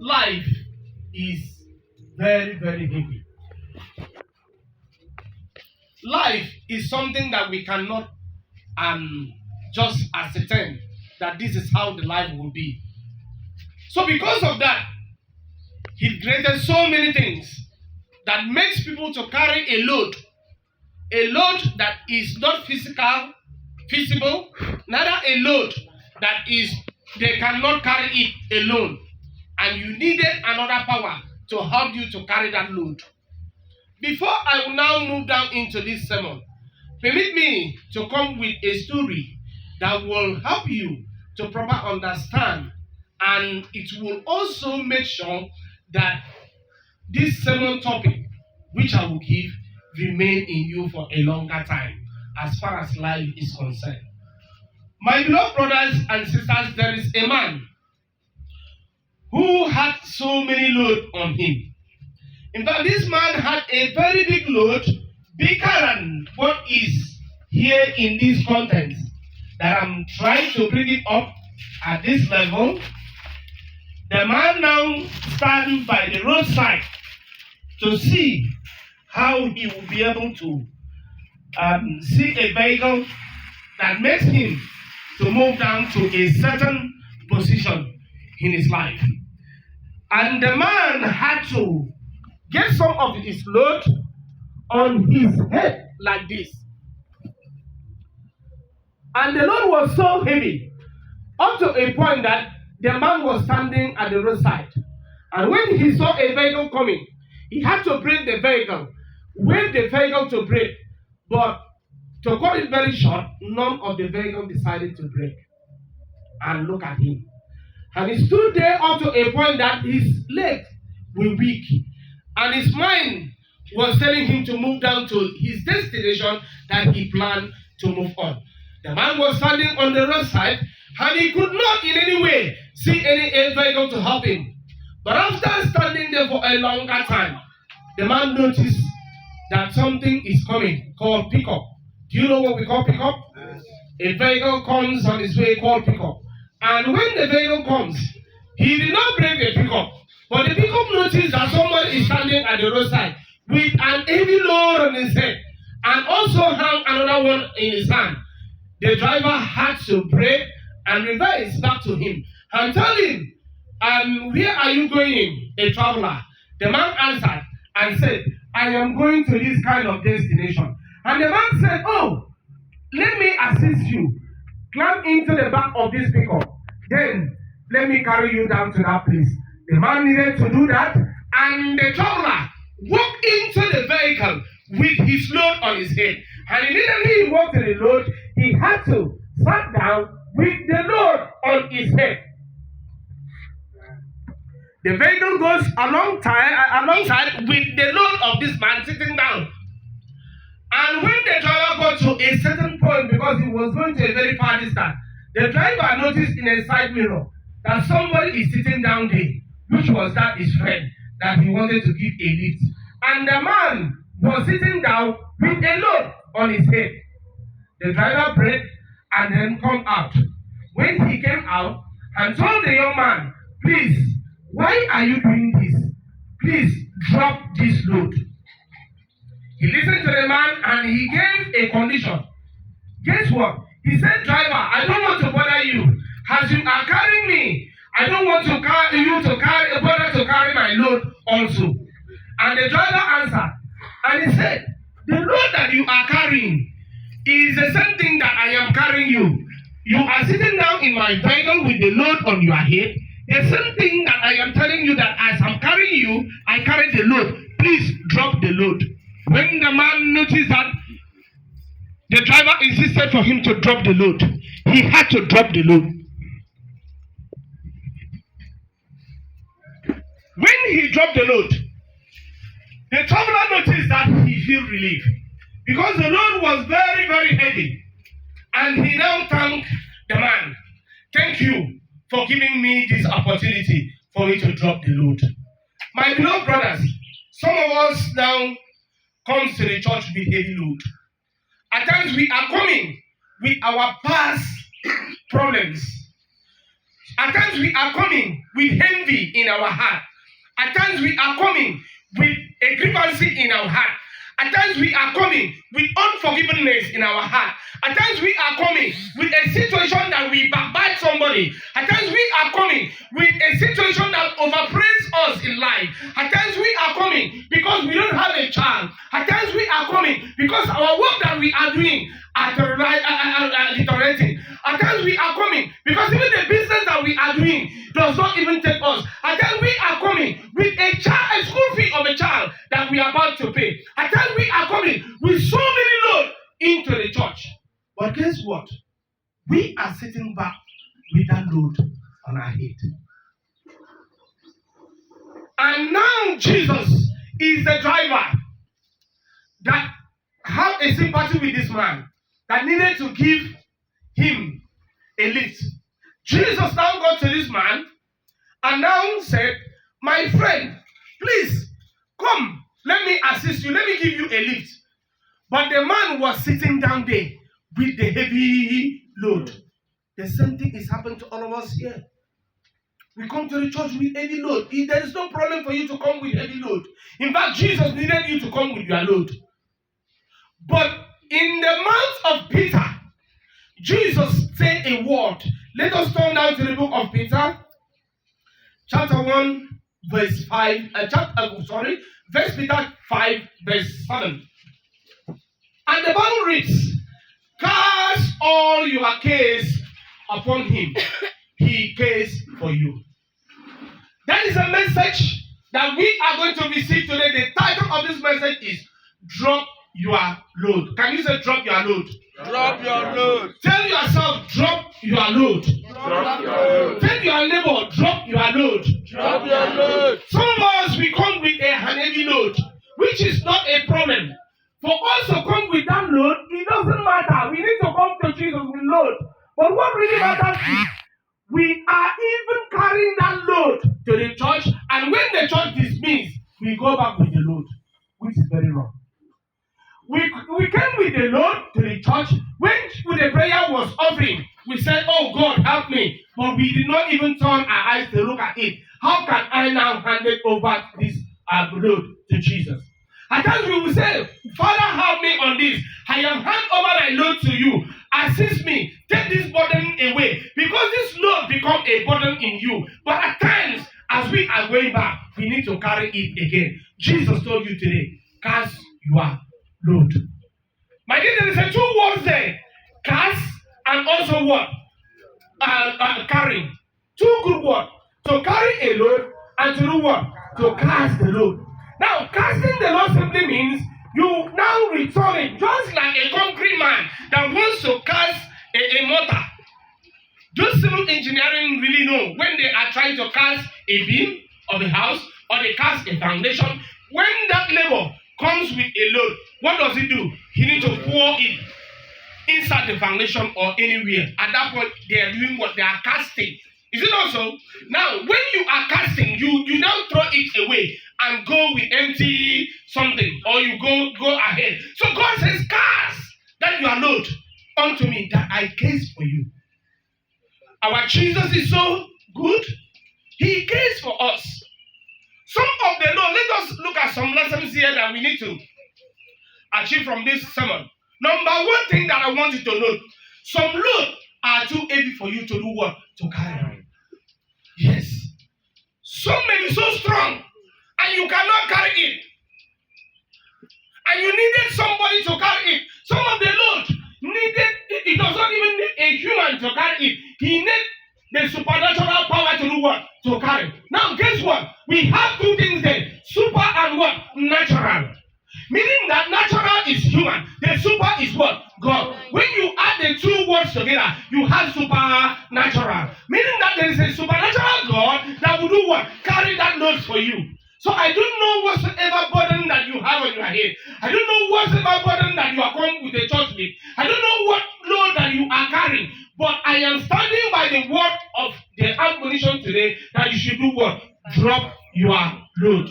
Life is very, very heavy. Life is something that we cannot just ascertain that this is how the life will be. So because of that, he created so many things that makes people to carry a load that is not feasible, neither a load that is they cannot carry it alone, and you needed another power to help you to carry that load. Before I will now move down into this sermon, permit me to come with a story that will help you to proper understand, and it will also make sure that this sermon topic, which I will give, remain in you for a longer time as far as life is concerned. My beloved brothers and sisters, there is a man who had so many load on him. In fact, this man had a very big load, bigger than what is here in this content that I'm trying to bring it up at this level. The man now stands by the roadside to see how he will be able to see a vehicle that makes him to move down to a certain position in his life. And the man had to get some of his load on his head like this. And the load was so heavy, up to a point that the man was standing at the roadside. And when he saw a vehicle coming, he had to brake the vehicle, wait the vehicle to brake. But to cut it very short, none of the vehicle decided to brake. And look at him. And he stood there up to a point that his legs were weak. And his mind was telling him to move down to his destination that he planned to move on. The man was standing on the roadside and he could not in any way see any vehicle to help him. But after standing there for a longer time, the man noticed that something is coming called pickup. Do you know what we call pickup? Yes. A vehicle comes on its way called pickup. And when the vehicle comes, he did not break the pickup. But the pickup noticed that somebody is standing at the roadside with an heavy load on his head and also had another one in his hand. The driver had to brake and reverse back to him and tell him, where are you going, a traveler? The man answered and said, I am going to this kind of destination. And the man said, oh, let me assist you. Climb into the back of this pickup. Then let me carry you down to that place. The man needed to do that, and the traveler walked into the vehicle with his load on his head. And immediately he walked to the load, he had to sit down with the load on his head. The vehicle goes alongside with the load of this man sitting down. And when the driver got to a certain point, because he was going to a very far distance, the driver noticed in a side mirror that somebody is sitting down there, which was that his friend that he wanted to give a lift. And the man was sitting down with a load on his head. The driver braked and then come out. When he came out and told the young man, please, why are you doing this? Please drop this load. He listened to the man and he gave a condition. Guess what? He said, driver, I don't want to bother you. As you are carrying me, I don't want you to carry my load also. And the driver answered, and he said, the load that you are carrying is the same thing that I am carrying you. You are sitting down in my vehicle with the load on your head. The same thing that I am telling you that as I'm carrying you, I carry the load. Please drop the load. When the man noticed that the driver insisted for him to drop the load, he had to drop the load. When he dropped the load, the traveler noticed that he felt relief because the load was very, very heavy. And he now thanked the man. Thank you for giving me this opportunity for me to drop the load. My beloved brothers, some of us now comes to the church with heavy load. At times we are coming with our past problems. At times we are coming with envy in our heart. At times we are coming with a grievance in our heart. At times we are coming with unforgiveness in our heart. At times we are coming with a situation that we backbite somebody. At times we are coming with a situation that overpraise us in life. At times we are coming because we don't have a child. At times we are coming because our work that we are doing are deteriorating. At times we are coming because even the business that we are doing does not even take us. At times we are coming with a school fee of a child that we are about to pay. At times we are coming with so many loads into the church. But guess what? We are sitting back with that load on our head. And now Jesus is the driver that have a sympathy with this man that needed to give him a lift. Jesus now got to this man and now said, my friend, please come, let me assist you, let me give you a lift. But the man was sitting down there with the heavy load. The same thing is happening to all of us here. We come to the church with heavy load. There is no problem for you to come with heavy load. In fact, Jesus needed you to come with your load. But in the mouth of Peter, Jesus said a word. Let us turn down to the book of Peter, chapter 1, verse 5. Verse Peter 5, verse 7. And the Bible reads, cast all your cares upon him. He cares for you. That is a message that we are going to receive today. The title of this message is Drop Your Load. Can you say drop your load? Drop your load. Tell yourself, drop your load. Drop your load. Tell your neighbor, drop your load. Drop your load. Some of us, we come with a heavy load, which is not a problem. For us to come with that load, it doesn't matter. We need to come to Jesus with load. But what really matters is we are even carrying that load to the church, and when the church dismisses, we go back with the load, which is very wrong. We came with the load to the church. When the prayer was offering, we said, oh God, help me. But we did not even turn our eyes to look at it. How can I now hand it over this load to Jesus? At times we will say, Father, help me on this. I am hand over my load to you. Assist me. Take this burden away. Because this load become a burden in you. But at times, as we are going back, we need to carry it again. Jesus told you today, cast your load. My dear, there is a two words there. Cast and also what? Carrying. Two good words. To carry a load and to do what? To cast the load. Now, casting the load simply means you now return it, just like a concrete man that wants to cast a mortar. Those civil engineering really know when they are trying to cast a beam of a house or they cast a foundation. When that labor comes with a load, what does it do? He needs to pour it inside the foundation or anywhere. At that point, they are doing what? They are casting. Is it also? Now, when you are casting, you now throw it away and go with empty something, or you go ahead. So God says, cast that your load unto me, that I cares for you. Our Jesus is so good. He cares for us. Some of the load, let us look at some lessons here that we need to achieve from this sermon. Number one thing that I want you to note, some load are too heavy for you to do what? To carry on. Yes. Some may be so strong and you cannot carry it. And you needed somebody to carry it. Some of the load needed, it does not even need a human to carry it. He needs the supernatural power to do what? To carry. Now guess what? We have two things there. Super and what? Natural. Meaning that natural is human. The super is what? God. When you add the two words together, you have supernatural. Meaning that there is a supernatural God that will do what? Carry that load for you. So I don't know whatsoever burden that you have on your head. I don't know whatsoever burden that you are coming with the church with. I don't know what load that you are carrying. But I am standing by the word of the admonition today that you should do what? Drop your load.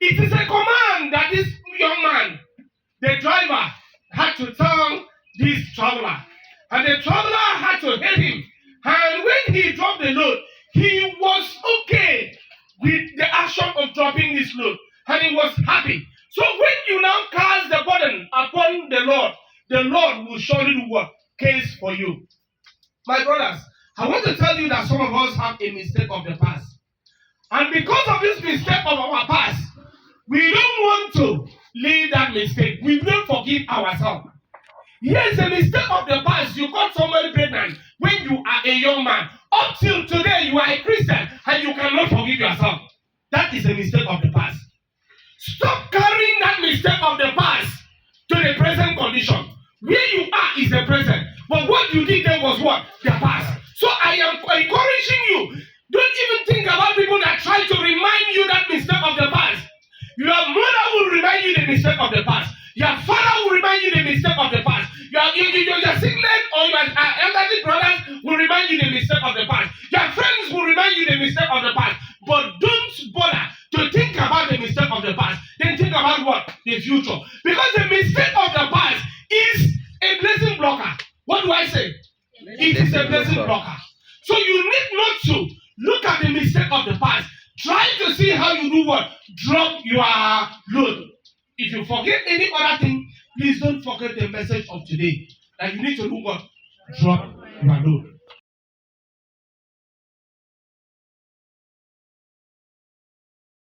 It is a command that this young man, the driver, had to tell this traveler. And the traveler had to help him And when he dropped the load, he was okay with the action of dropping this load. And he was happy. So when you now cast the burden upon the Lord will surely do what? Case for you. My brothers, I want to tell you that some of us have a mistake of the past. And because of this mistake of our past, we don't want to leave that mistake. We don't forgive ourselves. Yes, a mistake of the past. You got somebody pregnant when you are a young man. Up till today, you are a Christian and you cannot forgive yourself. That is a mistake of the past. Stop carrying that mistake of the past to the present condition. Where you are is the present. But what you did then was what? The past. So I am encouraging you. Don't even think about people that try to remind you that mistake of the past. Your mother will remind you the mistake of the past. Your father will remind you the mistake of the past. Your sibling or your elderly brothers will remind you the mistake of the past. Your friends will remind you the mistake of the past. But don't bother to think about the mistake of the past. Then think about what? The future. Because the mistake of the past is a blessing blocker. What do I say? It is a blessing blocker. So you need not to look at the mistake of the past. Try to see how you do what? Drop your load. If you forget any other thing, please don't forget the message of today. That you need to do what? Drop your load.